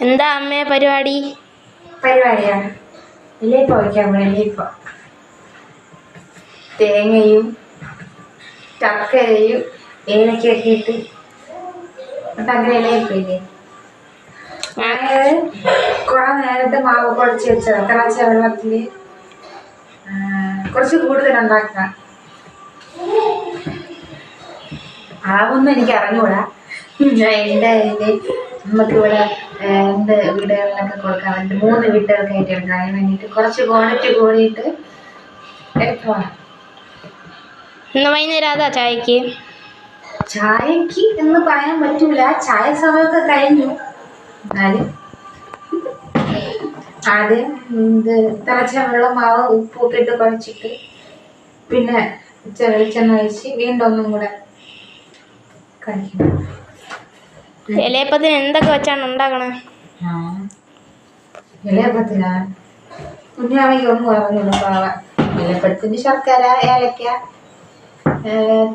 എന്താ അമ്മേ പരിപാടി? പരിപാടിയാണ് ഇല്ലേപ്പ വയ്ക്കാൻ വേണ്ടിയിപ്പോ തേങ്ങയും ചക്കരയും ഏലക്കൊക്കെ ഇട്ട് അങ്ങനെ ഇലയിപ്പില്ലേ. കുറെ നേരത്തെ മാവ് കുഴച്ച് വെച്ചത് തിളച്ച വെള്ളത്തിൽ കുറച്ച് കൂടുതൽ ഉണ്ടാക്കാം. അളവൊന്നും എനിക്ക് അറിഞ്ഞുകൂടാ. എൻ്റെ നമുക്കിവിടെ എന്ത് വീടുകളിലൊക്കെ കൊടുക്കാൻ വേണ്ടി 3 വീട്ടുകൾക്ക് ആയിട്ട് എടുക്കാം. അതിന് വേണ്ടിയിട്ട് കുറച്ച് ക്വാണ്ടിറ്റി കൂടിയിട്ട് എടുത്തോളാം. ഇന്ന് വൈകുന്നേരം അതാ ചായക്ക് എന്ന് പറയാൻ പറ്റൂല. ചായ സമയമൊക്കെ കഴിഞ്ഞു. എന്നാലും ആദ്യം തിളച്ച വെള്ളം മാവ് ഉപ്പൊക്കെ ഇട്ട് കുഴച്ചിട്ട് പിന്നെ വെളിച്ചെണ്ണ ഒഴിച്ച് വീണ്ടും ഒന്നും കൂടെ കഴിക്കണം. ഇലയപ്പത്തിന് എന്തൊക്കെ വെച്ചാണ് ഉണ്ടാക്കണേ? ഇലയപ്പത്തിനാ കുഞ്ഞാണെങ്കിൽ ഒന്നും അറിഞ്ഞില്ല. പാവ ഇലയപ്പത്തിന് ശർക്കര, ഏലക്ക,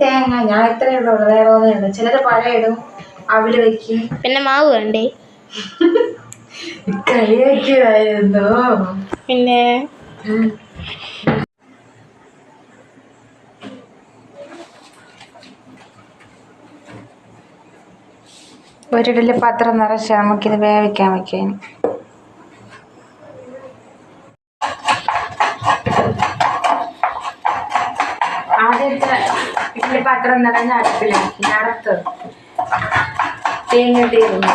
തേങ്ങ, ഞാൻ ഇത്രയേ ഉള്ളൂ. വേറെ ഒന്നേ ഉള്ളൂ. ചിലർ പഴം ഇടും, അവല് വെക്കും. പിന്നെ മാവ് വേണ്ടേ? കളിയാക്കിയതായിരുന്നു. പിന്നെ ഒരിടല് പാത്രം നിറച്ച് നമുക്കിത് വേവിക്കാൻ വയ്ക്കാൻ. ആദ്യത്തെ ഇഡ്ഡലി പാത്രം നിറഞ്ഞ അടുപ്പിലാക്കി അടുത്ത് തേങ്ങ തീർന്നു.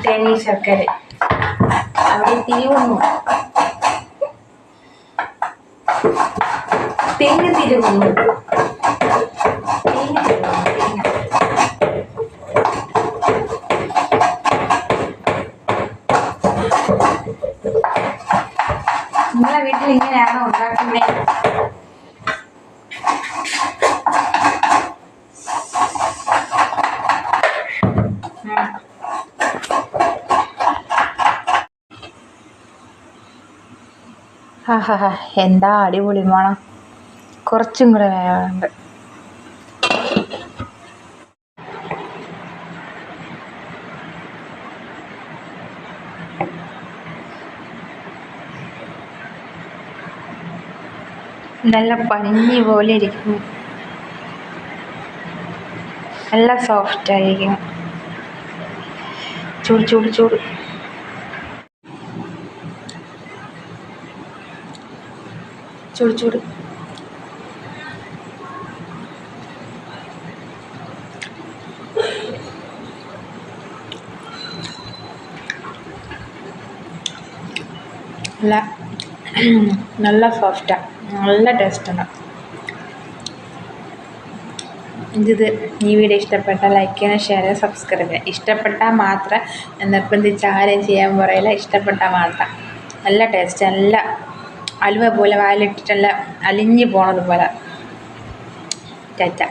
തേങ്ങ ശർക്കര അവിടെ തിരുവുന്നു. തേങ്ങ തിരുവുന്നു. നിങ്ങളെ വീട്ടിൽ ഇങ്ങനെയാണോ ഉണ്ടാക്കുന്നത്? എന്താ അടിപൊളി മണം. കുറച്ചും കൂടെ വേവുണ്ട്. നല്ല പഞ്ഞി പോലെ ഇരിക്കും. നല്ല സോഫ്റ്റ് ആയിരിക്കും. ചൂട് ചൂട് ചൂട്. ചൂട് ചൂട്. നല്ല സോഫ്റ്റാണ്. നല്ല ടേസ്റ്റാണ്. ഇത് ഈ വീഡിയോ ഇഷ്ടപ്പെട്ടാൽ ലൈക്ക് ചെയ്യാനും ഷെയർ ചെയ്യാനും സബ്സ്ക്രൈബ് ചെയ്യാം. ഇഷ്ടപ്പെട്ടാൽ മാത്രം നിർബന്ധിച്ച് ആരെയും ചെയ്യാൻ പറയില്ല. ഇഷ്ടപ്പെട്ടാൽ മാത്രം. നല്ല ടേസ്റ്റ്. നല്ല അലുവ പോലെ വായിലിട്ടിട്ടല്ല അലിഞ്ഞു പോണത് പോലെ. ടാറ്റ.